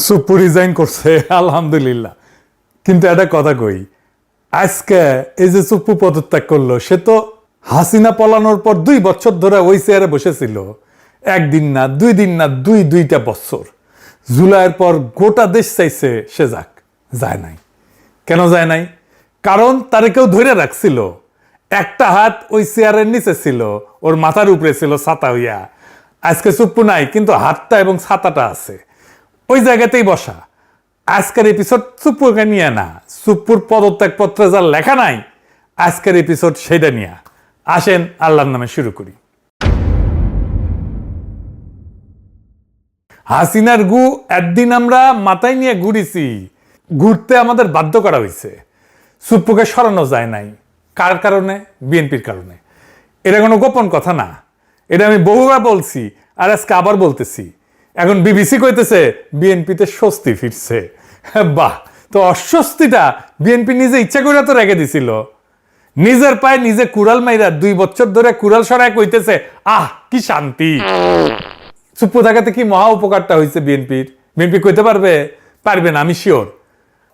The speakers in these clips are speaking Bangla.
সুপ্পু রিজাইন করছে আলহামদুলিল্লাহ। কিন্তু একটা কথা কই, আজকে এই যে সুপ্পু পদত্যাগ করলো, সে তো হাসিনা পলানোর পর 2 বছর ধরে ওই চেয়ারে বসেছিল। একদিন না, 2 দিন না, দুইটা বছর। জুলাইয়ের পর গোটা দেশ চাইছে সে যাক, যায় নাই। কেন যায় নাই? কারণ তারে কেউ ধরে রাখছিল। একটা হাত ওই চেয়ারের নিচে ছিল, ওর মাথার উপরে ছিল ছাতা হইয়া। আজকে সুপ্পু নাই, কিন্তু হাতটা এবং ছাতাটা আছে, ওই জায়গাতেই বসা। আজকের এপিসোড সুপ্পুকে নিয়ে না, সুপ্পুর পদত্যাগ পত্রে যার লেখা নাই, আজকের এপিসোড সেটা নিয়ে। আসেন আল্লাহর নামে শুরু করি। হাসিনার গু একদিন আমরা মাথায় নিয়ে ঘুরেছি, ঘুরতে আমাদের বাধ্য করা হয়েছে। সুপ্পুকে সরানো যায় নাই। কার কারণে? বিএনপির কারণে। এটা কোনো গোপন কথা না, এটা আমি বহুবার বলছি, আর আজকে আবার বলতেছি। এখন বিবিসি কইতেছে বিএনপিতে স্বস্তি ফিরছে। বাহ! তো অস্বস্তিটা বিএনপি নিজে ইচ্ছা করে তো রেখে দিছিল। নিজের পায়ে নিজে কুড়াল মাইরা 2 বছর ধরে কুড়াল সরায় কইতেছে আহ কি শান্তি। সুপ্পু থাকাতে কি মহা উপকারটা হয়েছে বিএনপির? বিএনপি কইতে পারবে? পারবে না, আমি শিওর।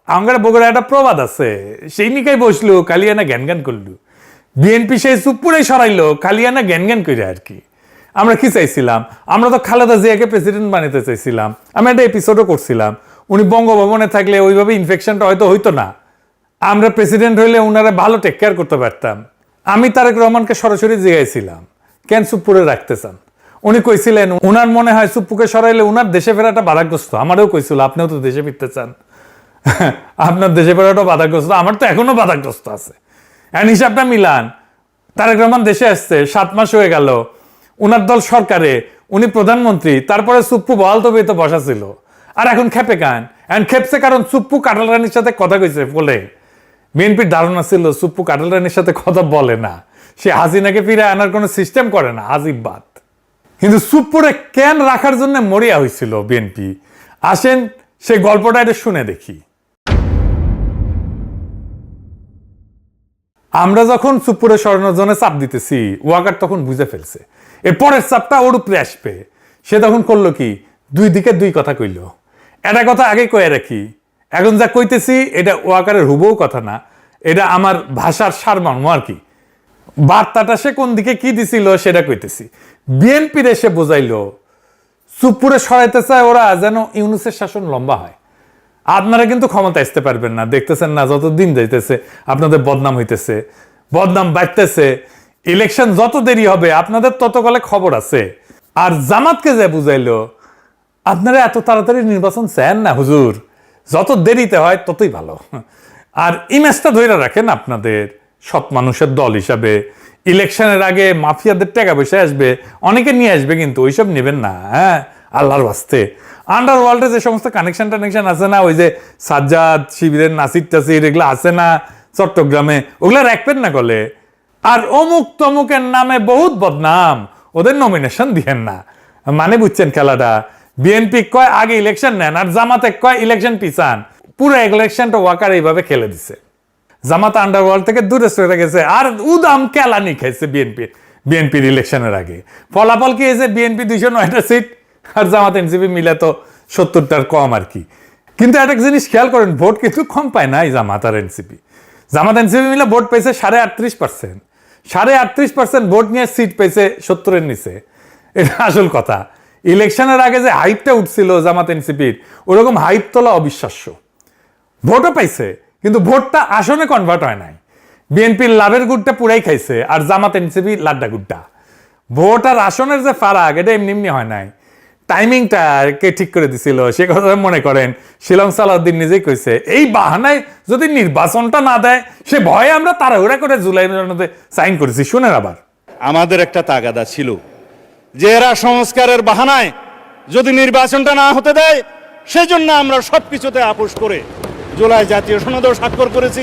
আমার বগুড়া একটা প্রবাদ আছে, সেই নিকাই বসলো কালিয়ানা জ্ঞান জ্ঞান করলো। বিএনপি সেই সুপ্পুরাই সরাইলো কালিয়ানা জ্ঞান জ্ঞান করে আর কি। আমরা কি চাইছিলাম? আমরা তো খালেদা জিয়াকে প্রেসিডেন্ট বানাতে চাইছিলাম। আমি একটা এপিসোডও করছিলাম, উনি বঙ্গভবনে থাকলে ওইভাবে ইনফেকশনটা হয়তো হইতো না। আমরা প্রেসিডেন্ট হইলে ওনারা ভালো টেক কেয়ার করতে পারতাম। আমি তারেক রহমানকে সরাসরি জিজ্ঞাসিলাম কেন সুপ্পুরে রাখতে চান। উনি কইছিলেন উনার মনে হয় সুপ্পুকে সরাইলে উনার দেশে ফেরাটা বাধাগ্রস্ত। আমারও কইছিল আপনিও তো দেশে ফিরতে চান, আপনার দেশে ফেরাটা বাধাগ্রস্ত, আমার তো এখনো বাধাগ্রস্ত আছে। এখন হিসাবটা মিলান, তারেক রহমান দেশে আসছে 7 মাস হয়ে গেল, উনার দল সরকারে, উনি প্রধানমন্ত্রী, তারপরে সুপ্পু বহাল তবে তো বসা ছিল। আর এখন খেপে কান, এখন খেপছে কারণ সুপ্পু কাটাল রানীর সাথে কথা কইছে বলে। বিএনপির ধারণা ছিল সুপ্পু কাটাল রানীর সাথে কথা বলে না, সে হাসিনাকে ফিরে আনার কোনো সিস্টেম করে না, আজিব বাত। কিন্তু সুপ্পুরে কেন রাখার জন্য মরিয়া হয়েছিল বিএনপি, আসেন সেই গল্পটা এটা শুনে দেখি। আমরা যখন সুপ্পুরে সরানোর জন্য চাপ দিতেছি, ওয়াকার তখন বুঝে ফেলছে এর পরের চাপটা ওর উপরে আসবে। সে তখন করলো কি, 2 দিকে 2 কথা কইল। একটা কথা আগে কয়ে রাখি, এখন যা কইতেছি এটা ওয়াকারের হুবহু কথা না, এটা আমার ভাষার সারমর্ম আর কি। বার্তাটা সে কোন দিকে কি দিছিল সেটা কইতেছি। বিএনপির এসে বোঝাইলো সুপ্পুরে সরাইতে চায় ওরা যেন ইউনূসের শাসন লম্বা হয়। আপনারা কিন্তু ক্ষমতা আসতে পারবেন না, দেখতেছেন না যত দিন যাইতেছে আপনাদের বদনাম হইতেছে, বদনাম বাড়তেছে। ইলেকশন যত দেরি হবে আপনাদের তত কলে খবর আছে। আর জামাতকে যে বুঝাইলো আপনারা এত তাড়াতাড়ি নির্বাচন চান না হুজুর, যত দেরিতে হয় ততই ভালো। আর ইমেজটা ধরে রাখেন আপনাদের সৎ মানুষের দল হিসাবে। ইলেকশনের আগে মাফিয়াদের টাকা পয়সা আসবে, অনেকে নিয়ে আসবে, কিন্তু ওইসব নেবেন না, হ্যাঁ আল্লাহর ওয়াস্তে। আন্ডারওয়ার্ল্ডে যে সমস্ত কানেকশন আছে না, ওই যে সাজ্জাদ শিবিরের নাসির টাসির এগুলো আছে না চট্টগ্রামে, ওগুলো রাখবেন না গলে। আর অমুক তমুকের নামে বহুত বদনাম, ওদের নমিনেশন দিয়েন না। মানে বুঝছেন খেলাটা? বিএনপি কয় আগে ইলেকশন নেন, আর জামাতে কয় ইলেকশন পিছান। পুরো ইলেকশনটা ওয়াকার এইভাবে খেলে দিছে। জামাত আন্ডারওয়ার্ল্ড থেকে দূরে সরে গেছে, আর উদাম কেলানি খাইছে বিএনপির ইলেকশনের আগে। ফলাফল কি হয়েছে? বিএনপি 209টা সিট, আর জামাত এনসিপি মিলে তো 70টার কম আর কি। কিন্তু একটা জিনিস খেয়াল করেন, ভোট কিন্তু কম পায় না এই জামাত আর এনসিপি। জামাত এনসিপি মিলে ভোট পেয়েছে 38%। 38% ভোট নিয়ে সিট পেয়েছে 70-এর নিচে। এটা আসল কথা। ইলেকশনের আগে যে হাইপটা উঠছিল জামাত এনসিপির, ওরকম হাইপ তোলা অবিশ্বাস্য। ভোটও পাইছে, কিন্তু ভোটটা আসনে কনভার্ট হয় নাই। বিএনপির লাভের গুড়টা পুরাই খাইছে, আর জামাত এনসিপি লাড্ডা গুড়টা। ভোট আর আসনের যে ফারাক, এটা এমনি এমনি হয় নাই। টাইমিংটা কে ঠিক করে দিছিল সে কথা মনে করেন শিলং সালাউদ্দিন নিজেই কইছে, এই বাহানায় যদি নির্বাচনটা না দেয় সে ভয়ে আমরা তাড়াহুড়া করে জুলাই মধ্যে সাইন করেছি। শুনেন, আবার আমাদের একটা তাগাদা ছিল যে এরা সংস্কারের বাহানায় যদি নির্বাচনটা না হতে দেয়, সেজন্য আমরা সবকিছুতে আপোষ করে জুলাই জাতীয় সনদেও স্বাক্ষর করেছি।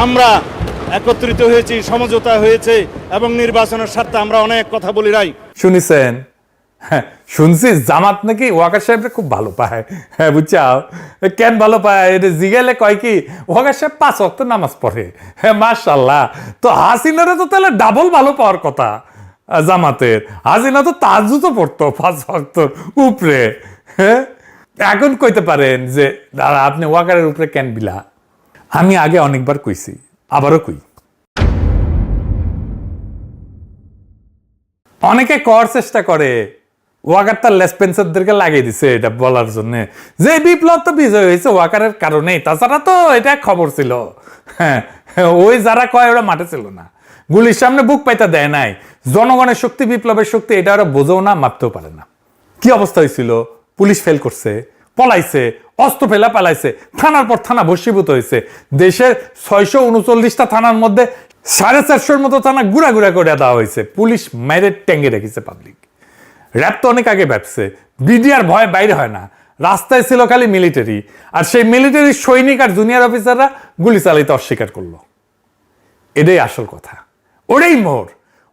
আমরা একত্রিত হয়েছি, সমঝোতা হয়েছে, এবং নির্বাচনের স্বার্থে আমরা অনেক কথা বলি নাই। শুনিছেন? হ্যাঁ শুনছি জামাত নাকি ওয়াকার সাহেবকে খুব ভালো পায়। হ্যাঁ বুঝছাও কেন ভালো পায়? এটা জিগেলে কয় কি ওয়াকার সাহেব 5 ওয়াক্ত নামাজ পড়ে। হ্যাঁ মাশাআল্লাহ। তো হাসিনারে তো তাহলে ডাবল ভালো পাওয়ার কথা জামাতের। হাসিনা তো তাহাজ্জুদও পড়তো 5 ওয়াক্তর উপরে। হ্যাঁ এখন কইতে পারেন যে দাদা আপনি ওয়াকারের উপরে কেন বিলা? আমি আগে অনেকবার কইছি, আবারও কই। অনেকে করার চেষ্টা করে ওয়াকার তার লেসপেন্সারদেরকে লাগিয়ে দিছে এটা বলার জন্য যে বিপ্লব তো বিজয় হয়েছে ওয়াকারের কারণেই, তাছাড়া তো এটা খবর ছিল। হ্যাঁ, ওই যারা কয় ওরা মাঠে ছিল না, গুলির সামনে বুক পাইতে দেয় নাই। জনগণের শক্তি, বিপ্লবের শক্তি এটা ওরা বোঝেও না, মাপতেও পারে না। কি অবস্থা হয়েছিল? পুলিশ ফেল করছে, পলাইছে, অস্ত্র ফেলা পালাইছে, থানার পর থানা ভস্মীভূত হয়েছে। দেশের 639টা থানার মধ্যে 450 মতো থানা গুড়া গুড়া করে দেওয়া হয়েছে। পুলিশ মেরে ট্যাঙ্গে রেখেছে পাবলিক। র্যাব তো অনেক আগে ব্যবসে, বিডিআর ভয় বাইরে হয় না, রাস্তায় ছিল খালি মিলিটারি, আর সেই মিলিটারি সৈনিক আর জুনিয়র অফিসাররা গুলি চালাইতে অস্বীকার করলো। এটাই আসল কথা, ওটাই মোর।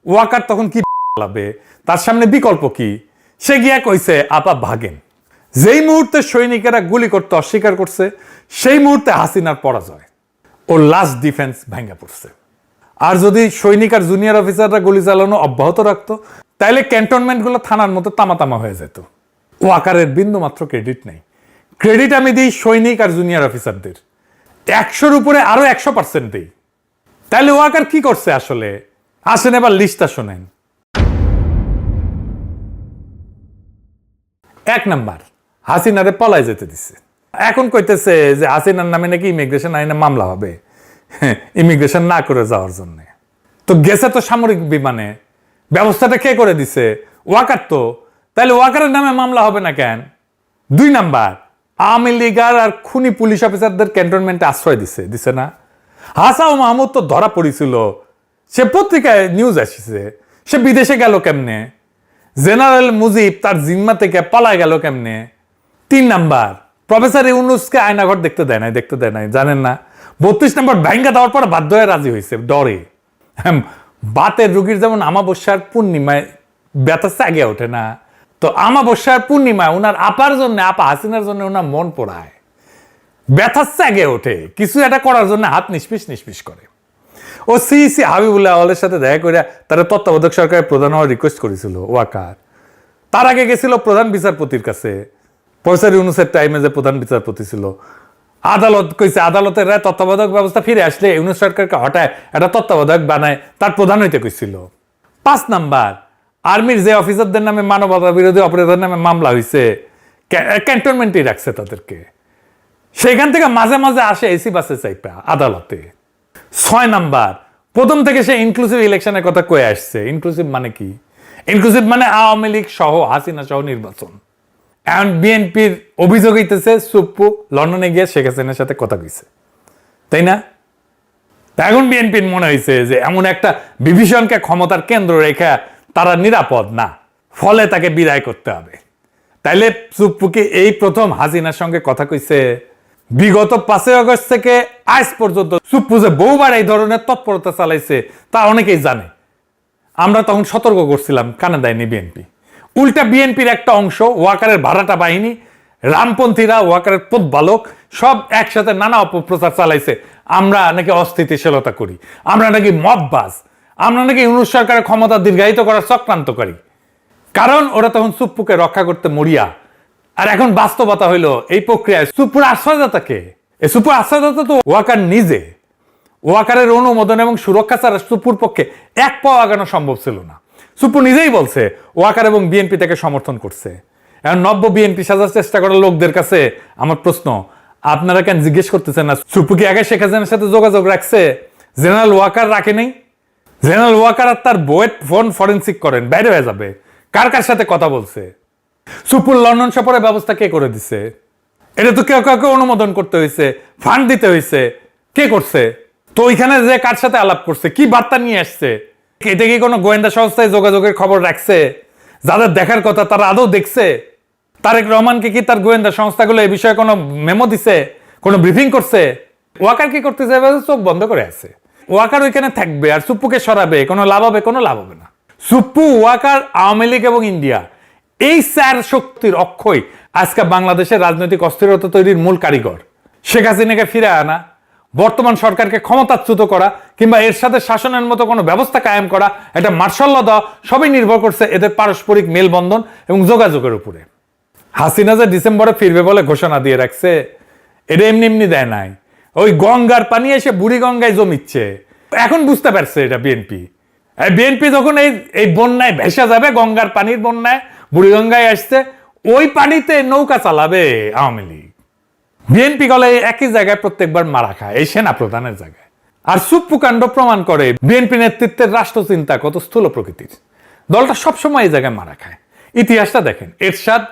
ওয়াকার তখন কি লাভে, তার সামনে বিকল্প কি? সে গিয়া কইছে আপা ভাগেন। যেই মুহূর্তে সৈনিকেরা গুলি করতে অস্বীকার করছে, সেই মুহূর্তে হাসিনার পরাজয়, ওর লাস্ট ডিফেন্স ভেঙে পড়ছে। আর যদি সৈনিক আর জুনিয়র অফিসাররা গুলি চালানো অব্যাহত রাখতো, তাইলে ক্যান্টনমেন্টগুলো থানার মতো তামাতামা হয়ে যেত। ওয়াকারের বিন্দু মাত্র ক্রেডিট নেই। ক্রেডিট আমি দিই সৈনিক আর জুনিয়র অফিসারদের, 100-র উপরে আরো 100% দিই। তাইলে ওয়াকার কি করছে আসলে? আসেন এবার লিস্টটা শোনেন। 1 নাম্বার, হাসিনারে পলায় যেতে দিছে। এখন কইতেছে যে হাসিনার নামে নাকি ইমিগ্রেশন আইনে মামলা হবে ইমিগ্রেশন না করে যাওয়ার জন্য। তো গেছে তো সামরিক বিমানে, ব্যবস্থাটা কে করে দিছে? ওয়াকার তো। তাহলে ওয়াকারের নামে মামলা হবে না কেন? 2 নাম্বার, আওয়ামী লীগার আর খুনি পুলিশ অফিসারদের ক্যান্টনমেন্টে আশ্রয় দিছে না? হাসাও মাহমুদ তো ধরা পড়েছিল, সে পত্রিকায় নিউজ আসছে। সে বিদেশে গেল কেমনে? জেনারেল মুজিব তার জিম্মা থেকে পালায় গেল কেমনে? 3 নাম্বার, প্রফেসর ইউনুসকে আয়নাঘর দেখতে দেয় নাই, জানেন না? 32 নম্বর ভেঙ্গা দেওয়ার পর বাধ্য হয়ে রাজি হয়েছে ডরে। বাতের রুগীর যেমন আমাবস্যার পূর্ণিমায় ব্যথা আগে ওঠে না, তো আমাবস্যার পূর্ণিমায় ওনার আপার জন্য, আপা হাসিনার জন্য ওনার মন পোড়ায়, ব্যথা আগে ওঠে, কিছু একটা করার জন্য হাত নিষ্পিস করে। ও সিইসি হাবিবুল্লাহ আওয়ালের সাথে দেখা করে তারা তত্ত্বাবধায়ক সরকারের প্রধান হওয়ার রিকোয়েস্ট করেছিল ওয়াকার। তার আগে গেছিল প্রধান বিচারপতির কাছে, প্রফেসর ইউনুসের টাইমে যে প্রধান বিচারপতি ছিল। আদালত কইছে, আদালতের রায় তত্ত্বাবধায়ক ব্যবস্থা ফিরে আসলে ইউনুস সরকারকে হটায় একটা তত্ত্বাবধায়ক বানায় তার প্রধান হইতে কইছিল। 5 নাম্বার, আর্মির যে অফিসারদের নামে মানবতা বিরোধী অপরাধের নামে মামলা হয়েছে, ক্যান্টনমেন্টেই রাখছে তাদেরকে। সেখান থেকে মাঝে মাঝে আসে এসি বাসে চাইপা আদালতে। 6 নাম্বার, প্রথম থেকে সে ইনক্লুসিভ ইলেকশনের কথা কয়ে আসছে। ইনক্লুসিভ মানে কি? ইনক্লুসিভ মানে আওয়ামী লীগ সহ, হাসিনা সহ নির্বাচন। এখন বিএনপির অভিযোগ হইতেছে সুপ্পু লন্ডনে গিয়ে শেখ হাসিনার সাথে কথা কইছে, তাই না? এখন বিএনপির মনে হয়েছে যে এমন একটা বিভীষণকে ক্ষমতার কেন্দ্র রেখা তারা নিরাপদ না, ফলে তাকে বিদায় করতে হবে। তাইলে সুপ্পুকে এই প্রথম হাসিনার সঙ্গে কথা কইছে। বিগত 5 আগস্ট থেকে আজ পর্যন্ত সুপ্পু যে বহুবার এই ধরনের তৎপরতা চালাইছে তা অনেকেই জানে। আমরা তখন সতর্ক করছিলাম, কানে দেয়নি বিএনপি। উল্টা বিএনপির একটা অংশ, ওয়াকারের ভাড়াটা বাহিনী, রামপন্থীরা, ওয়াকারের প্রতিপালক সব একসাথে নানা অপপ্রচার চালাইছে। আমরা নাকি অস্থিতিশীলতা করি, আমরা নাকি মববাজ, আমরা নাকি ইউনুস সরকারের ক্ষমতা দীর্ঘায়িত করার চক্রান্তকারী। কারণ ওরা তখন সুপ্পুকে রক্ষা করতে মরিয়া। আর এখন বাস্তবতা হইলো এই প্রক্রিয়ায় সুপ্পুর আশ্রয়দাতা কে? এই সুপ্পুর আশ্রয়দাতা তো ওয়াকার নিজে। ওয়াকারের অনুমোদন এবং সুরক্ষা ছাড়া সুপ্পুর পক্ষে 1 পাও আগানো সম্ভব ছিল না। সুপ্পু নিজেই বলছে ওয়াকার এবং বিএনপি তাকে সমর্থন করছে। এখন নব্য বিএনপি সাজার চেষ্টা করা লোকদের কাছে আমার প্রশ্ন, আপনারা কেন জিজ্ঞেস করতেছেন না সুপ্পু কি আগে শেখ হাসিনার সাথে যোগাযোগ রাখছে? জেনারেল ওয়াকার রাখে নেই? জেনারেল ওয়াকার আর তার বইয়ের ফোন ফরেন্সিক করেন, বাইরে হয়ে যাবে কার কার সাথে কথা বলছে। সুপ্পুর লন্ডন সফরের ব্যবস্থা কে করে দিছে? এটা তো কেউ কাউকে অনুমোদন করতে হয়েছে, ফান্ড দিতে হয়েছে। কে করছে? তো ওইখানে যে কার সাথে আলাপ করছে, কি বার্তা নিয়ে আসছে? এটা কি কোনো গোয়েন্দা সংস্থায় যোগাযোগের খবর রাখছে? যাদের দেখার কথা তারা আদৌ দেখছে? তারেক রহমানকে কি তার গোয়েন্দা সংস্থাগুলো এই বিষয়ে কোনো মেমো দিছে, কোনো ব্রিফিং করছে? ওয়াকার কি করতেছে? চোখ বন্ধ করে আছে। ওয়াকার ওইখানে থাকবে আর সুপ্পুকে সরাবে, কোনো লাভ হবে না। সুপ্পু, ওয়াকার, আওয়ামী লীগ এবং ইন্ডিয়া, এই 4 শক্তির অক্ষয় আজকে বাংলাদেশের রাজনৈতিক অস্থিরতা তৈরির মূল কারিগর। শেখ হাসিনাকে ফিরে আনা, বর্তমান সরকারকে ক্ষমতাচ্যুত করা কিংবা এর সাথে শাসনের মতো কোনো ব্যবস্থা কায়েম করা, এটা মার্শাল ল দেওয়া, সবই নির্ভর করছে এদের পারস্পরিক মেলবন্ধন এবং যোগাযোগের উপরে। হাসিনা যে ডিসেম্বরে ফিরবে বলে ঘোষণা দিয়ে রাখছে, এটা এমনি এমনি দেয় নাই। ওই গঙ্গার পানি এসে বুড়ি গঙ্গায় জমিচ্ছে। এখন বুঝতে পারছে এটা বিএনপি। বিএনপি যখন এই বন্যায় ভেসে যাবে, গঙ্গার পানির বন্যায় বুড়ি গঙ্গায় আসছে, ওই পানিতে নৌকা চালাবে আওয়ামী লীগ। বিএনপি গলে একই জায়গায় প্রত্যেকবার মারা খায়, এই সেনা প্রধানের জায়গায়। আর সুপ্পু কাণ্ড প্রমাণ করে বিএনপি নেতৃত্বের রাষ্ট্রচিন্তা কত স্থূল প্রকৃতির। দলটা সবসময় এই জায়গায় মারা খায়। ইতিহাসটা দেখেন, এরশাদ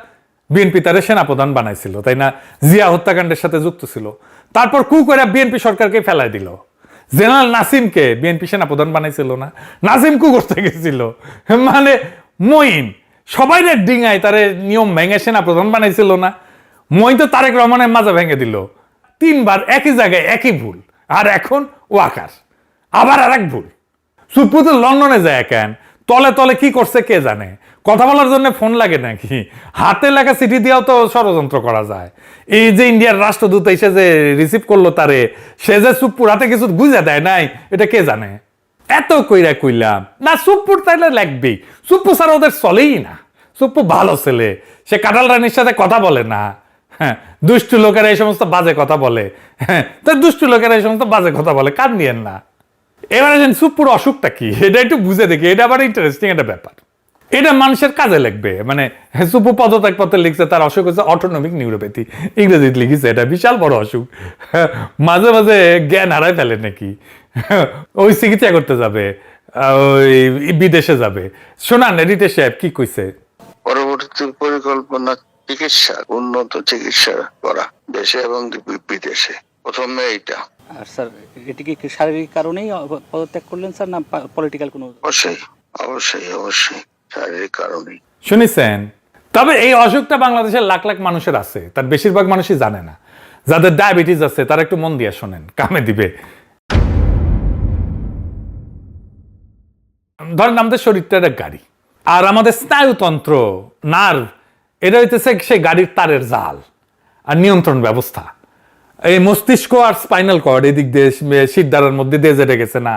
বিএনপি তারে সেনাপ্রধান বানাইছিল, তাই না? জিয়া হত্যাকাণ্ডের সাথে যুক্ত ছিল। তারপর কু করে বিএনপি সরকারকে ফেলাই দিল। জেনারেল নাসিমকে বিএনপি সেনাপ্রধান বানাইছিল না? নাসিম কু করতে গেছিল, মানে মঈন সবাই ডিঙায় তারে নিয়ম ভেঙে সেনাপ্রধান বানাইছিল না? মই তো তারেক রহমানের মাজা ভেঙে দিল 3বার একই জায়গায় একই ভুল। আর এখন ওয়াকার আবার আর এক ভুল। সুপ্পু তো লন্ডনে যায় কেন? তলে তলে কি করছে কে জানে? কথা বলার জন্য ফোন লাগে নাকি? হাতে লেখা চিঠি দিয়েও তো ষড়যন্ত্র করা যায়। এই যে ইন্ডিয়ার রাষ্ট্রদূত এসে যে রিসিভ করলো তারে, সে যে সুপ্পুর হাতে কিছু বুঝে দেয় নাই, এটা কে জানে? এত কইরা কইলাম না, সুপ্পুর তাইলে লাগবেই। সুপ্পু ছাড়া ওদের চলেই না। সুপ্পু ভালো ছেলে, সে কাঁঠাল রানীর সাথে কথা বলে না। হ্যাঁ, দুষ্টু লোকেরা এই সমস্ত বাজে কথা বলে। হ্যাঁ, তো দুষ্টু লোকেরা এই সমস্ত বাজে কথা বলে, কান দিয়েন না। এবার সুপ্পুর অসুখটা কি এটা একটু বুঝে দেখি। এটা আবার ইন্টারেস্টিং একটা ব্যাপার। এটা মানুষের কাজে লাগবে। মানে সুপ্পু পদত্যাগ পত্রে লিখছে তার অসুখ হচ্ছে অটোনমিক নিউরোপ্যাথি, ইংরেজিতে লিখেছে। এটা বিশাল বড় অসুখ। মাঝে মাঝে জ্ঞান হারাই ফেলে নাকি, ওই চিকিৎসা করতে যাবে, ওই বিদেশে যাবে। শোনান রিটেশ সাহেব কি কইছে। পরবর্তী পরিকল্পনা চিকিৎসা, উন্নত চিকিৎসা করা দেশে এবং বিদেশে, প্রথমে এইটা। আর স্যার এটি কি শারীরিক কারণেই পদত্যাগ করলেন স্যার, না পলিটিক্যাল কোনো? অবশ্যই অবশ্যই অবশ্যই শারীরিক কারণেই। শুনেছেন? তবে এই অসুখটা বাংলাদেশের লাখ লাখ মানুষের আছে, তার বেশিরভাগ মানুষই জানে না। যাদের ডায়াবেটিস আছে তারা একটু মন দিয়ে শোনেন, কামে দিবে। ধরেন আমাদের শরীরটা একটা গাড়ি, আর আমাদের স্নায়ুতন্ত্র, নার্ভ, এটা হইতেছে সেই গাড়ির তারের জাল আর নিয়ন্ত্রণ ব্যবস্থা। এই মস্তিষ্ক আর স্পাইনাল কর্ড এদিক দিয়ে শিরদাঁড়ার মধ্যে দিয়ে যেটা গেছে না,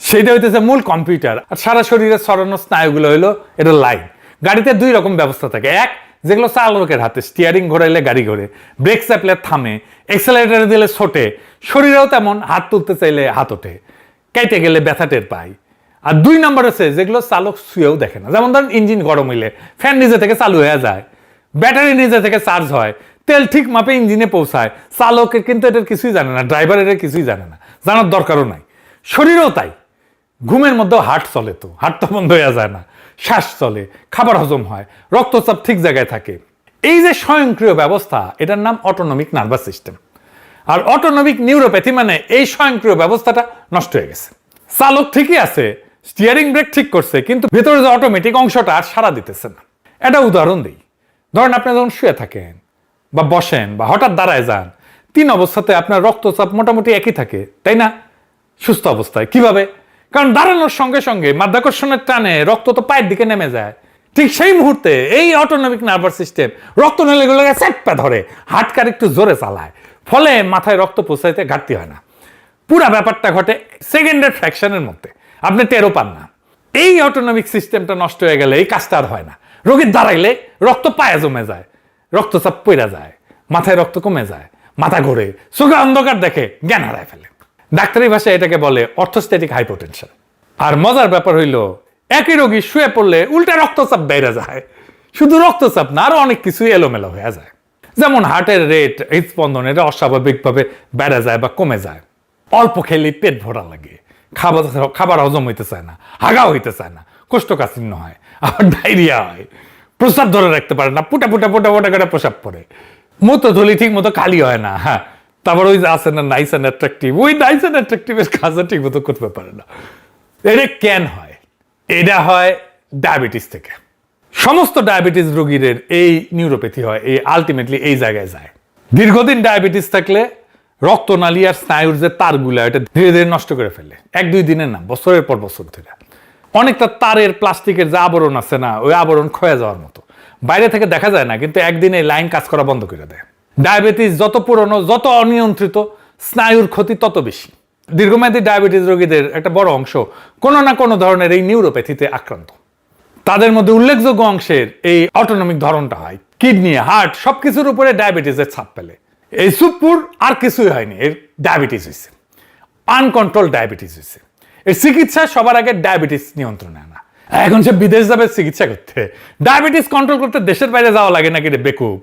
সেইটা হইতেছে মূল কম্পিউটার। আর সারা শরীরে ছড়ানো স্নায়ুগুলো হইলো এটা লাইন। গাড়িতে 2 রকম ব্যবস্থা থাকে। এক, যেগুলো চালকের হাতে, স্টিয়ারিং ঘোরাইলে গাড়ি ঘোরে, ব্রেক চাপলে থামে, এক্সেলারেটর দিলে ছোটে। শরীরেও তেমন, হাত তুলতে চাইলে হাত ওঠে, কেটে গেলে ব্যথা টের পায়। আর 2 নম্বর আছে যেগুলো চালক শুয়েও দেখে না। যেমন ধরেন ইঞ্জিন গরম হইলে ফ্যান নিজে থেকে চালু হয়ে যায়, ব্যাটারি নিজে থেকে চার্জ হয়, তেল ঠিক মাপে ইঞ্জিনে পৌঁছায়। চালকের কিন্তু এটার কিছুই জানে না, ড্রাইভার এটার কিছুই জানে না, জানার দরকারও নাই। শরীরেও তাই। ঘুমের মধ্যেও হার্ট চলে, তো হার্ট তো বন্ধ হয়ে যায় না, শ্বাস চলে, খাবার হজম হয়, রক্তচাপ ঠিক জায়গায় থাকে। এই যে স্বয়ংক্রিয় ব্যবস্থা, এটার নাম অটোনমিক নার্ভাস সিস্টেম। আর অটোনমিক নিউরোপ্যাথি মানে এই স্বয়ংক্রিয় ব্যবস্থাটা নষ্ট হয়ে গেছে। চালক ঠিকই আছে, স্টিয়ারিং ব্রেক ঠিক করছে, কিন্তু ভেতরে যে অটোমেটিক অংশটা আর সাড়া দিতেছে না। এটা উদাহরণ দিই। ধরেন আপনি যখন শুয়ে থাকেন বা বসেন বা হঠাৎ দাঁড়ায় যান, 3 অবস্থাতে আপনার রক্তচাপ মোটামুটি একই থাকে, তাই না? সুস্থ অবস্থায়। কিভাবে? কারণ দাঁড়ানোর সঙ্গে সঙ্গে মাধ্যাকর্ষণের টানে রক্ত তো পায়ের দিকে নেমে যায়। ঠিক সেই মুহূর্তে এই অটোনমিক নার্ভাস সিস্টেম রক্তনালীগুলোকে চেপে ধরে, হার্টকার একটু জোরে চালায়, ফলে মাথায় রক্ত পৌঁছাইতে ঘাটতি হয় না। পুরা ব্যাপারটা ঘটে সেকেন্ডের ফ্র্যাকশনের মধ্যে, আপনি টেরও পান না। এই অটোনমিক সিস্টেমটা নষ্ট হয়ে গেলে এই কাজটা আর হয় না। রোগীর দাঁড়াইলে রক্ত পায়ে জমে যায়, রক্তচাপ পড়ে যায়, মাথায় রক্ত কমে যায়, মাথা ঘোরে, চোখে অন্ধকার দেখে, জ্ঞান হারায় ফেলে। ডাক্তারি ভাষায় এটাকে বলে অর্থোস্ট্যাটিক হাইপোটেনশন। আর মজার ব্যাপার হইল, একই রোগী শুয়ে পড়লে উল্টা রক্তচাপ বেড়ে যায়। শুধু রক্তচাপ না, আরো অনেক কিছুই এলোমেলো হয়ে যায়। যেমন হার্টের রেট, হৃদস্পন্দন, এটা অস্বাভাবিকভাবে বেড়ে যায় বা কমে যায়। অল্প খেলে পেট ভরা লাগে, খাবার হজম হইতে চায় না, হাগা হইতে চায় না, কোষ্ঠকাঠিন্য হয়, আবার ডায়রিয়া হয়, প্রস্রাব ধরে রাখতে পারে না, পুটা পুটা পুটা পুটা করে প্রস্রাব পড়ে, মূত্রথলি ঠিক মতো খালি হয় না। হ্যাঁ, তারপর ওই যে আছে না নাইস অ্যান্ড অ্যাট্রাকটিভ, ওই নাইস অ্যান্ড অ্যাট্রাকটিভের কাজও ঠিক মতো করতে পারে না। এটা কেন হয়? এটা হয় ডায়াবেটিস থেকে। সমস্ত ডায়াবেটিস রোগীর এই নিউরোপ্যাথি হয়, এই আলটিমেটলি এই জায়গায় যায়। দীর্ঘদিন ডায়াবেটিস থাকলে রক্তনালী আর স্নায়ুর যে তারগুলা, এটা ধীরে ধীরে নষ্ট করে ফেলে। 1-2 দিনের না, বছরের পর বছর ধরে। অনেকটা তারের প্লাস্টিকের যে আবরণ আছে না, ওই আবরণ ক্ষয়ে যাওয়ার মতো, বাইরে থেকে দেখা যায় না, কিন্তু একদিনে লাইন কাজ করা বন্ধ করে দেয়। ডায়াবেটিস যত পুরনো, যত অনিয়ন্ত্রিত, স্নায়ুর ক্ষতি তত বেশি। দীর্ঘমেয়াদী ডায়াবেটিস রোগীদের একটা বড় অংশ কোনো না কোনো ধরনের এই নিউরোপ্যাথিতে আক্রান্ত। তাদের মধ্যে উল্লেখযোগ্য অংশের এই অটোনমিক ধরনটা হয়। কিডনি, হার্ট সবকিছুর উপরে ডায়াবেটিসের ছাপ ফেলে। এই সুপ্পুর আর কিছুই হয়নি, এর ডায়াবেটিস হয়েছে, আনকন্ট্রোল ডায়াবেটিস হয়েছে। এর চিকিৎসা সবার আগে ডায়াবেটিস নিয়ন্ত্রণে আনা। এখন সে বিদেশ যাবে চিকিৎসা করতে, ডায়াবেটিস কন্ট্রোল করতে দেশের বাইরে যাওয়া লাগে নাকি রে বেকুব?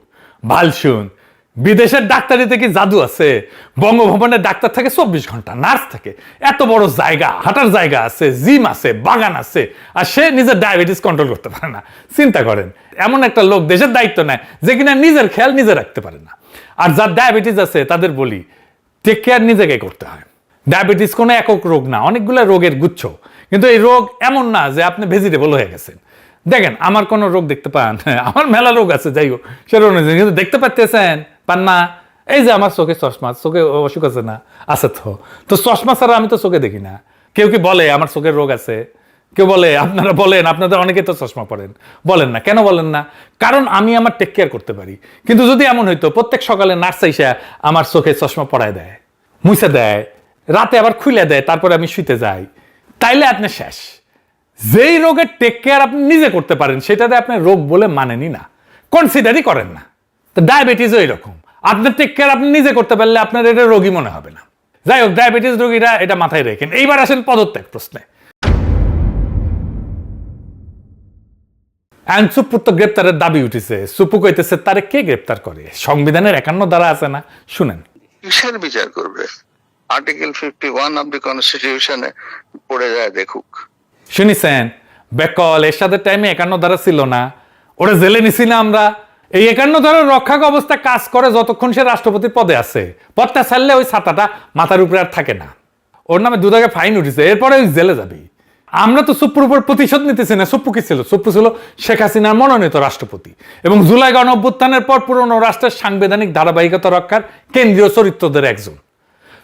ভাল শুন, বিদেশের ডাক্তারিতে কি জাদু আছে? বঙ্গভবনের ডাক্তার থাকে 24 ঘন্টা, নার্স থাকে, এত বড় জায়গা, হাঁটার জায়গা আছে, জিম আছে, বাগান আছে, আর সে নিজের ডায়াবেটিস কন্ট্রোল করতে পারে না। চিন্তা করেন, এমন একটা লোক দেশের দায়িত্ব নেয় যে কিনা নিজের খেয়াল নিজে রাখতে পারে না। আর যার ডায়াবেটিস আছে তাদের বলি টেক কেয়ার নিজেকে করতে হয়। ডায়াবেটিস কোনো একক রোগ না, অনেকগুলো রোগের গুচ্ছ। কিন্তু এই রোগ এমন না যে আপনি ভেজিটেবল হয়ে গেছেন। দেখেন, আমার কোনো রোগ দেখতে পান? আমার মেলা রোগ আছে, যাই হোক সেটা অনুযায়ী, কিন্তু দেখতে পাচ্ছেন পান না। এই যে আমার চোখে চশমা, চোখে অসুখ আছে না? আছে তো চশমা ছাড়া আমি তো চোখে দেখি না। কেউ কি বলে আমার চোখের রোগ আছে? কেউ বলে? আপনারা বলেন, আপনাদের অনেকে তো চশমা পড়েন, বলেন না কেন? বলেন না কারণ আমি আমার টেক কেয়ার করতে পারি। কিন্তু যদি এমন হইতো প্রত্যেক সকালে নার্স এসে আমার চোখে চশমা পরায় দেয়, মুছে দেয়, রাতে আবার খুলে দেয়, তারপরে আমি শুইতে যাই, তাইলে আপনি শেষ। যেই রোগের টেক কেয়ার আপনি নিজে করতে পারেন সেটাতে আপনি রোগ বলে মানেনি না, কনসিডারই করেন না। তো ডায়াবেটিসও এরকম, আপনার টেক কেয়ার আপনি নিজে করতে পারলে আপনার এটা রোগী মনে হবে না। যাই হোক, ডায়াবেটিস রোগীরা এটা মাথায় রেখেন। এইবার আসেন পদত্যাগ প্রশ্নে। সুপ্পুর তো গ্রেপ্তারের দাবি উঠেছে। সুপ্পু কইতেছে তারে কে গ্রেপ্তার করে? সংবিধানের 51 ধারা আছে না? শুনেন। কিসের বিচার করবে? আর্টিকেল 51 অফ দি কনস্টিটিউশনে পড়ে যায়, দেখুক। শুনিছেন? বেকল এরশাদের টাইমে 51 ধারা ছিল না, ওরা জেলে নিছি না আমরা। এই 51 ধারার রক্ষাক অবস্থা কাজ করে যতক্ষণ সে রাষ্ট্রপতির পদে আছে। পদটা ছাড়লে ওই ছাতাটা মাথার উপরে আর থাকে না। ওর নামে 2 টাকা ফাইন উঠেছে, এরপরে ওই জেলে যাবি। আমরা তো সুপ্পুর উপর প্রতিশোধ নিতেছি না। সুপ্পু কি ছিল? সুপ্পু ছিল শেখ হাসিনার মনোনীত রাষ্ট্রপতি এবং জুলাই গণঅভ্যুত্থানের পর পুরনো রাষ্ট্রের সাংবিধানিক ধারাবাহিকতা রক্ষার কেন্দ্রীয় চরিত্রদের একজন।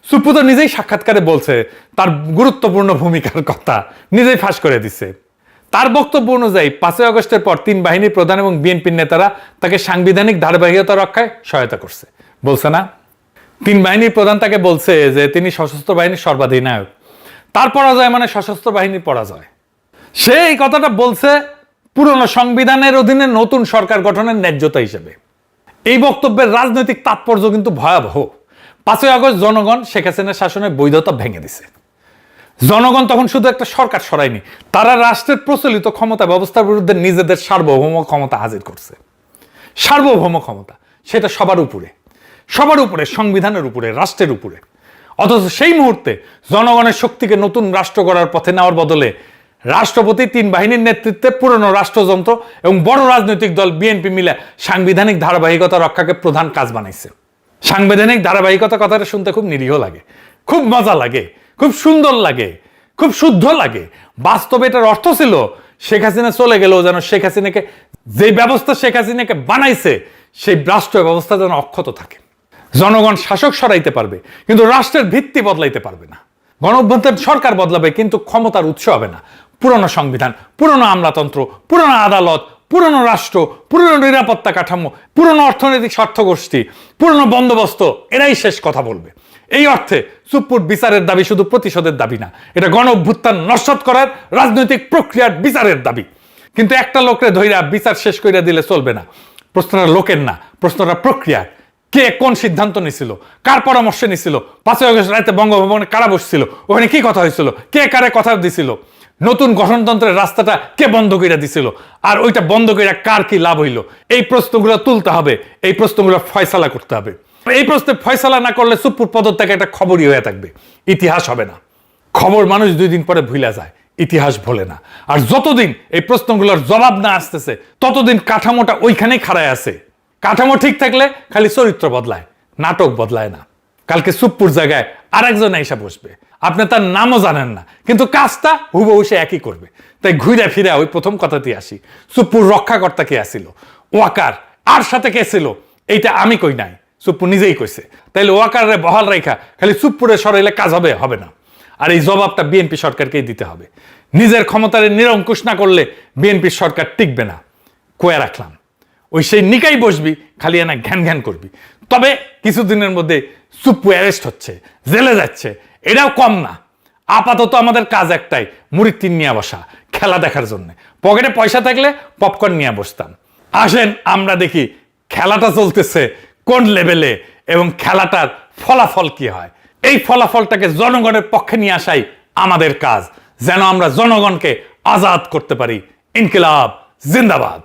সুপ্পু তো নিজেই সাক্ষাৎকারে বলছে তার গুরুত্বপূর্ণ ভূমিকার কথা, নিজেই ফাঁস করে দিছে। তার বক্তব্য অনুযায়ী 5 আগস্টের পর 3 বাহিনীর প্রধান এবং বিএনপির নেতারা তাকে সাংবিধানিক ধারাবাহিকতা রক্ষায় সহায়তা করছে। বলছে না? 3 বাহিনীর প্রধান তাকে বলছে যে তিনি সশস্ত্র বাহিনীর সর্বাধিনায়ক। তার পরাজয় মানে সশস্ত্র বাহিনীর পরাজয়। সে এই কথাটা বলছে পুরনো সংবিধানের অধীনে নতুন সরকার গঠনের ন্যায্যতা হিসেবে। এই বক্তব্যের রাজনৈতিক তাৎপর্য কিন্তু ভয়াবহ। 5 আগস্ট জনগণ শেখ হাসিনার শাসনের বৈধতা ভেঙে দিছে। জনগণ তখন শুধু একটা সরকার সরায়নি, তারা রাষ্ট্রের প্রচলিত ক্ষমতা ব্যবস্থার বিরুদ্ধে নিজেদের সার্বভৌম ক্ষমতা হাজির করছে। সার্বভৌম ক্ষমতা, সেটা সবার উপরে, সবার উপরে, সংবিধানের উপরে, রাষ্ট্রের উপরে। অথচ সেই মুহূর্তে জনগণের শক্তিকে নতুন রাষ্ট্র গড়ার পথে নেওয়ার বদলে রাষ্ট্রপতি 3 বাহিনীর নেতৃত্বে পুরনো রাষ্ট্রযন্ত্র এবং বড় রাজনৈতিক দল বিএনপি মিলে সাংবিধানিক ধারাবাহিকতা রক্ষাকে প্রধান কাজ বানাইছে। সাংবিধানিক ধারাবাহিকতা কথাটা শুনতে খুব নিরীহ লাগে, খুব মজা লাগে, খুব সুন্দর লাগে, খুব শুদ্ধ লাগে। বাস্তবে এটার অর্থ ছিল শেখ হাসিনা চলে গেলেও যেন শেখ হাসিনাকে, যে ব্যবস্থা শেখ হাসিনাকে বানাইছে সেই রাষ্ট্র ব্যবস্থা যেন অক্ষত থাকে। জনগণ শাসক সরাইতে পারবে কিন্তু রাষ্ট্রের ভিত্তি বদলাইতে পারবে না। গণঅভ্যুত্থান সরকার বদলাবে কিন্তু ক্ষমতার উৎস হবে না। পুরনো সংবিধান, পুরনো আমলাতন্ত্র, পুরনো আদালত, পুরনো রাষ্ট্র, পুরনো নিরাপত্তা কাঠামো, পুরনো অর্থনৈতিক স্বার্থগোষ্ঠী, পুরনো বন্দোবস্ত, এরাই শেষ কথা বলবে। এই অর্থে সুপ্পুর বিচারের দাবি শুধু প্রতিশোধের দাবি না, এটা গণঅভ্যুত্থান নস্যাৎ করার রাজনৈতিক প্রক্রিয়ার বিচারের দাবি। কিন্তু একটা লোকরে ধইরা বিচার শেষ কইরা দিলে চলবে না। প্রশ্নটা লোকের না, প্রশ্নটা প্রক্রিয়ার। কে কোন সিদ্ধান্ত নিছিল, কার পরামর্শে নিছিল, 5 আগস্ট রাতে বঙ্গভবনে কারা বসছিল, ওখানে কি কথা হয়েছিল, কে কারে কথা দিছিল, নতুন গঠনতন্ত্রের রাস্তাটা কে বন্ধ করে দিছিল, আর ওইটা বন্ধ করে কার কি লাভ হইল। এই প্রশ্নগুলো তুলতে হবে, এই প্রশ্নগুলো ফয়সালা করতে হবে। এই প্রশ্নে ফয়সালা না করলে সুপ্পুর পদত্যাগ একটা খবরই হয়ে থাকবে, ইতিহাস হবে না। খবর মানুষ 2 দিন পরে ভুলে যায়, ইতিহাস ভোলে না। আর যতদিন এই প্রশ্নগুলোর জবাব না আসতেছে ততদিন কাঠামোটা ওইখানেই খাড়ায় আছে। কাঠামো ঠিক থাকলে খালি চরিত্র বদলায়, নাটক বদলায় না। কালকে সুপ্পুর জায়গায় আরেকজন এসে বসবে, আপনি তার নামও জানেন না, কিন্তু কাজটা হুবহু সে একই করবে। তাই ঘুরে ফিরে ওই প্রথম কথাতেই আসি, সুপ্পুর রক্ষাকর্তা কে আসিল, ওয়াকার, আর সাথে কে ছিল, এইটা আমি কই নাই, সুপ্পু নিজেই কইছে। তাইলে ওয়াকারে বহাল রাখা খালি সুপ্পুরে সরাইলে কাজ হবে? হবে না। আর এই জবাবটা বিএনপি সরকারকেই দিতে হবে। নিজের ক্ষমতার নিরঙ্কুশ না করলে বিএনপির সরকার টিকবে না। কয়ে রাখলাম, ওই সেই নিকাই বসবি, খালি এনা ঘ্যান ঘ্যান করবি। তবে কিছুদিনের মধ্যে সুপ্পু অ্যারেস্ট হচ্ছে, জেলে যাচ্ছে, এটাও কম না। আপাতত আমাদের কাজ একটাই, মুড়ির টিন নিয়ে বসা, খেলা দেখার জন্য। পকেটে পয়সা থাকলে পপকর্ন নিয়ে বসতাম। আসেন আমরা দেখি খেলাটা চলতেছে কোন লেভেলে এবং খেলাটার ফলাফল কি হয়। এই ফলাফলটাকে জনগণের পক্ষে নিয়ে আসাই আমাদের কাজ, যেন আমরা জনগণকে আজাদ করতে পারি। ইনকিলাব জিন্দাবাদ।